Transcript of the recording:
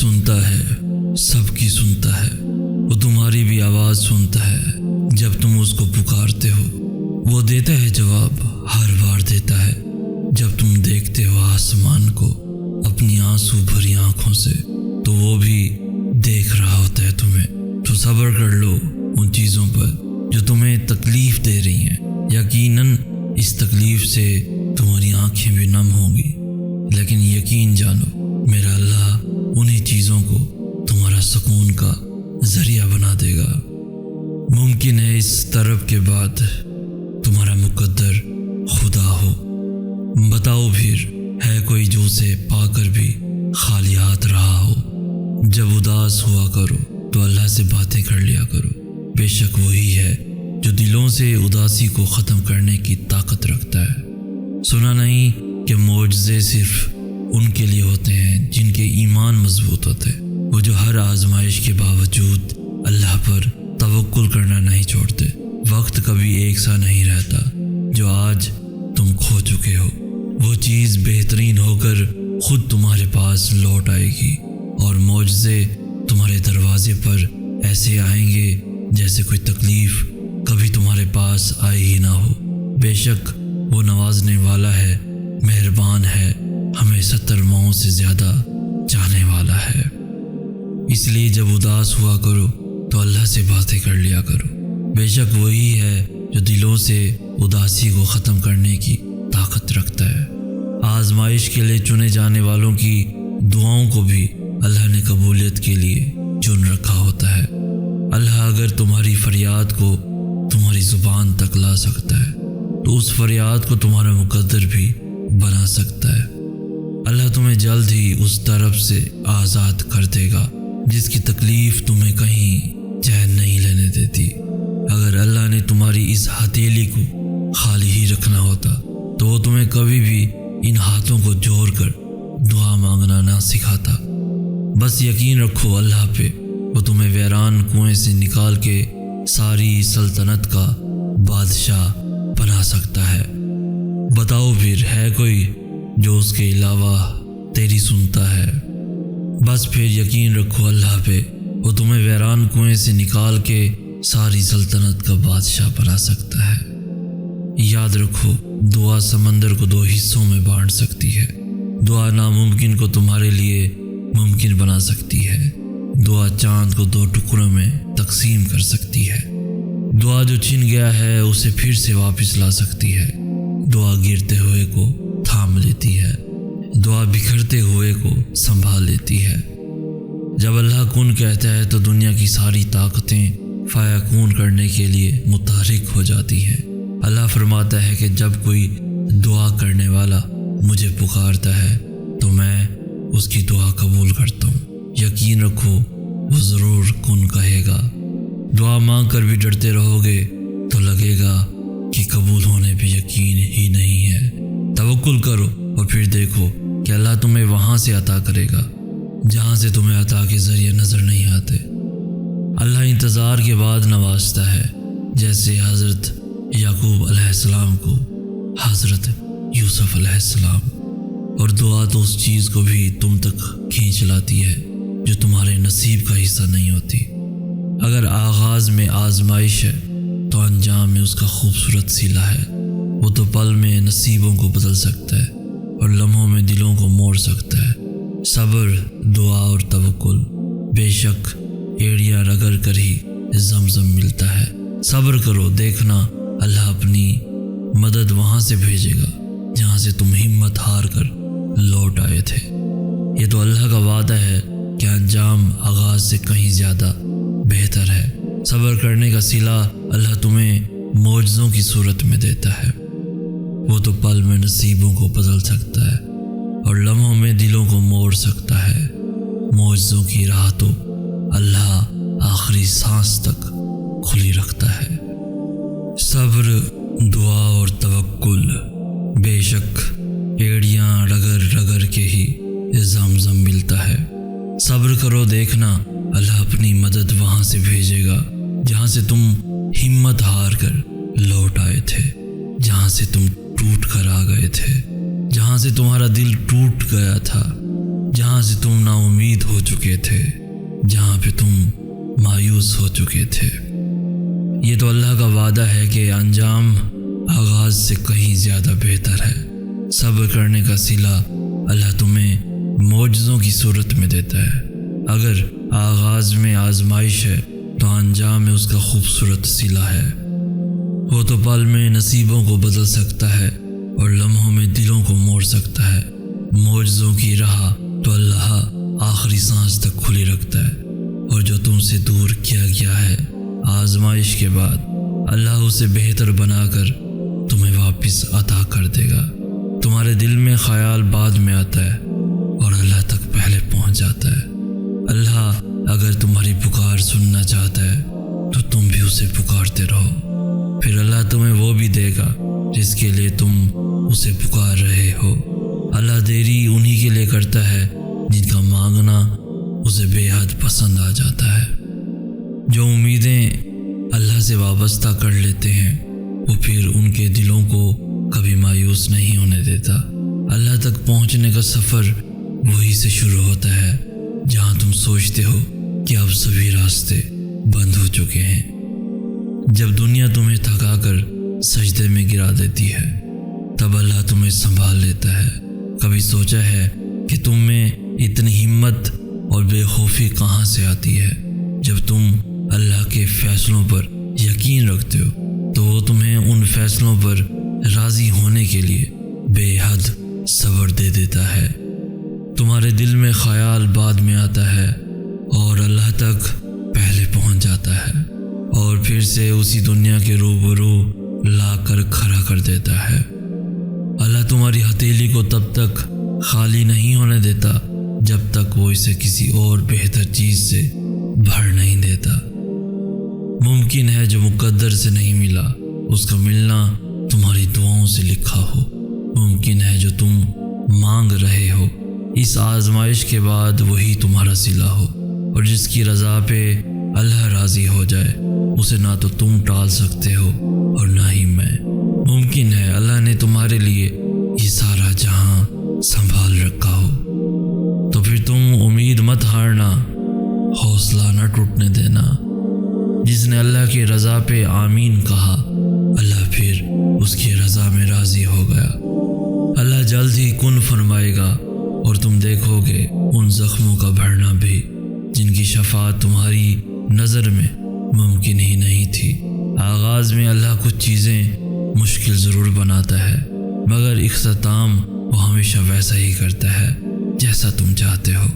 سنتا ہے، سب کی سنتا ہے، وہ تمہاری بھی آواز سنتا ہے جب تم اس کو پکارتے ہو۔ وہ دیتا ہے جواب، ہر بار دیتا ہے جب تم دیکھتے ہو آسمان کو اپنی آنسو بھری آنکھوں سے، تو وہ بھی دیکھ رہا ہوتا ہے تمہیں۔ تو صبر کر لو ان چیزوں پر جو تمہیں تکلیف دے رہی ہیں۔ یقیناً اس تکلیف سے تمہاری آنکھیں بھی نم ہوں گی، لیکن یقین جانو میرا اللہ انہی چیزوں کو تمہارا سکون کا ذریعہ بنا دے گا۔ ممکن ہے اس طرف کے بعد تمہارا مقدر خدا ہو۔ بتاؤ پھر ہے کوئی جو اسے پا کر بھی خالی ہاتھ رہا ہو؟ جب اداس ہوا کرو تو اللہ سے باتیں کر لیا کرو، بے شک وہی ہے جو دلوں سے اداسی کو ختم کرنے کی طاقت رکھتا ہے۔ سنا نہیں کہ معجزے صرف ان کے لیے ہوتے ہیں جن کے ایمان مضبوط ہوتے ہیں، وہ جو ہر آزمائش کے باوجود اللہ پر توکل کرنا نہیں چھوڑتے۔ وقت کبھی ایک سا نہیں رہتا۔ جو آج تم کھو چکے ہو وہ چیز بہترین ہو کر خود تمہارے پاس لوٹ آئے گی، اور معجزے تمہارے دروازے پر ایسے آئیں گے جیسے کوئی تکلیف کبھی تمہارے پاس آئی ہی نہ ہو۔ بے شک وہ نوازنے والا ہے، مہربان ہے، ہمیں 70 ماؤں سے زیادہ چاہنے والا ہے۔ اس لیے جب اداس ہوا کرو تو اللہ سے باتیں کر لیا کرو، بے شک وہی ہے جو دلوں سے اداسی کو ختم کرنے کی طاقت رکھتا ہے۔ آزمائش کے لیے چنے جانے والوں کی دعاؤں کو بھی اللہ نے قبولیت کے لیے چن رکھا ہوتا ہے۔ اللہ اگر تمہاری فریاد کو تمہاری زبان تک لا سکتا ہے تو اس فریاد کو تمہارا مقدر بھی بنا سکتا ہے۔ اللہ تمہیں جلد ہی اس طرف سے آزاد کر دے گا جس کی تکلیف تمہیں کہیں چین نہیں لینے دیتی۔ اگر اللہ نے تمہاری اس ہتھیلی کو خالی ہی رکھنا ہوتا تو وہ تمہیں کبھی بھی ان ہاتھوں کو جوڑ کر دعا مانگنا نہ سکھاتا۔ بس یقین رکھو اللہ پہ، وہ تمہیں ویران کنویں سے نکال کے ساری سلطنت کا بادشاہ بنا سکتا ہے۔ بتاؤ پھر ہے کوئی جو اس کے علاوہ تیری سنتا ہے؟ بس پھر یقین رکھو اللہ پہ، وہ تمہیں ویران کنویں سے نکال کے ساری سلطنت کا بادشاہ بنا سکتا ہے۔ یاد رکھو دعا سمندر کو 2 حصوں میں بانٹ سکتی ہے۔ دعا ناممکن کو تمہارے لیے ممکن بنا سکتی ہے۔ دعا چاند کو 2 ٹکڑوں میں تقسیم کر سکتی ہے۔ دعا جو چھن گیا ہے اسے پھر سے واپس لا سکتی ہے۔ دعا گرتے ہوئے کو تھام لیتی ہے۔ دعا بکھرتے ہوئے کو سنبھال لیتی ہے۔ جب اللہ کن کہتا ہے تو دنیا کی ساری طاقتیں فیکون کرنے کے لیے متحرک ہو جاتی ہیں۔ اللہ فرماتا ہے کہ جب کوئی دعا کرنے والا مجھے پکارتا ہے تو میں اس کی دعا قبول کرتا ہوں۔ یقین رکھو وہ ضرور کن کہے گا۔ دعا مانگ کر بھی ڈرتے رہو گے تو لگے گا کہ قبول ہونے پہ یقین ہی نہیں ہے۔ توکل کرو اور پھر دیکھو کہ اللہ تمہیں وہاں سے عطا کرے گا جہاں سے تمہیں عطا کے ذریعے نظر نہیں آتے۔ اللہ انتظار کے بعد نوازتا ہے، جیسے حضرت یعقوب علیہ السلام کو حضرت یوسف علیہ السلام۔ اور دعا تو اس چیز کو بھی تم تک کھینچ لاتی ہے جو تمہارے نصیب کا حصہ نہیں ہوتی۔ اگر آغاز میں آزمائش ہے تو انجام میں اس کا خوبصورت صلہ ہے۔ وہ تو پل میں نصیبوں کو بدل سکتا ہے اور لمحوں میں دلوں کو موڑ سکتا ہے۔ صبر، دعا اور توکل، بے شک ایڑیاں رگڑ کر ہی زمزم ملتا ہے۔ صبر کرو، دیکھنا اللہ اپنی مدد وہاں سے بھیجے گا جہاں سے تم ہمت ہار کر لوٹ آئے تھے۔ یہ تو اللہ کا وعدہ ہے کہ انجام آغاز سے کہیں زیادہ بہتر ہے۔ صبر کرنے کا صلہ اللہ تمہیں معجزوں کی صورت میں دیتا ہے۔ وہ تو پل میں نصیبوں کو بدل سکتا ہے اور لمحوں میں دلوں کو موڑ سکتا ہے۔ معجزوں کی راہ تو اللہ آخری سانس تک کھلی رکھتا ہے۔ صبر، دعا اور توکل، بے شک ایڑیاں رگڑ رگڑ کے ہی زمزم ملتا ہے۔ صبر کرو، دیکھنا اللہ اپنی مدد وہاں سے بھیجے گا جہاں سے تم ہمت ہار کر لوٹ آئے تھے، جہاں سے تم ٹوٹ کر آ گئے تھے، جہاں سے تمہارا دل ٹوٹ گیا تھا۔ جہاں سے تم نا امید ہو چکے تھے، جہاں پہ تم مایوس ہو چکے تھے۔ یہ تو اللہ کا وعدہ ہے کہ انجام آغاز سے کہیں زیادہ بہتر ہے۔ صبر کرنے کا صلہ اللہ تمہیں معجزوں کی صورت میں دیتا ہے۔ اگر آغاز میں آزمائش ہے تو انجام میں اس کا خوبصورت صلہ ہے۔ وہ تو پل میں نصیبوں کو بدل سکتا ہے اور لمحوں میں دلوں کو موڑ سکتا ہے۔ معجزوں کی راہ تو اللہ آخری سانس تک کھلی رکھتا ہے، اور جو تم سے دور کیا گیا ہے آزمائش کے بعد اللہ اسے بہتر بنا کر تمہیں واپس عطا کر دے گا۔ تمہارے دل میں خیال بعد میں آتا ہے اور اللہ تک پہلے پہنچ جاتا ہے۔ اللہ اگر تمہاری پکار سننا چاہتا ہے تو تم بھی اسے پکارتے رہو، پھر اللہ تمہیں وہ بھی دے گا جس کے لیے تم اسے پکار رہے ہو۔ اللہ دیری انہی کے لیے کرتا ہے جن کا مانگنا اسے بے حد پسند آ جاتا ہے۔ جو امیدیں اللہ سے وابستہ کر لیتے ہیں وہ پھر ان کے دلوں کو کبھی مایوس نہیں ہونے دیتا۔ اللہ تک پہنچنے کا سفر وہی سے شروع ہوتا ہے جہاں تم سوچتے ہو کہ اب سبھی راستے بند ہو چکے ہیں۔ جب دنیا تمہیں تھکا کر سجدے میں گرا دیتی ہے تب اللہ تمہیں سنبھال لیتا ہے۔ کبھی سوچا ہے کہ تم میں اتنی ہمت اور بے خوفی کہاں سے آتی ہے؟ جب تم اللہ کے فیصلوں پر یقین رکھتے ہو تو وہ تمہیں ان فیصلوں پر راضی ہونے کے لیے بے حد صبر دے دیتا ہے۔ تمہارے دل میں خیال بعد میں آتا ہے اور اللہ تک پہلے پہنچ جاتا ہے، اور پھر سے اسی دنیا کے روبرو لا کر کھڑا کر دیتا ہے۔ اللہ تمہاری ہتھیلی کو تب تک خالی نہیں ہونے دیتا جب تک وہ اسے کسی اور بہتر چیز سے بھر نہیں دیتا۔ ممکن ہے جو مقدر سے نہیں ملا اس کا ملنا تمہاری دعاؤں سے لکھا ہو۔ ممکن ہے جو تم مانگ رہے ہو اس آزمائش کے بعد وہی تمہارا صلہ ہو، اور جس کی رضا پہ اللہ راضی ہو جائے اسے نہ تو تم ٹال سکتے ہو اور نہ ہی میں۔ ممکن ہے اللہ نے تمہارے لیے یہ سارا جہاں سنبھال رکھا ہو، تو پھر تم امید مت ہارنا، حوصلہ نہ ٹوٹنے دینا۔ جس نے اللہ کی رضا پہ آمین کہا اللہ پھر اس کی رضا میں راضی ہو گیا۔ اللہ جلد ہی کن فرمائے گا اور تم دیکھو گے ان زخموں کا بھرنا بھی جن کی شفاعت تمہاری نظر میں ممکن ہی نہیں تھی۔ آغاز میں اللہ کچھ چیزیں مشکل ضرور بناتا ہے، مگر اختتام وہ ہمیشہ ویسا ہی کرتا ہے جیسا تم چاہتے ہو۔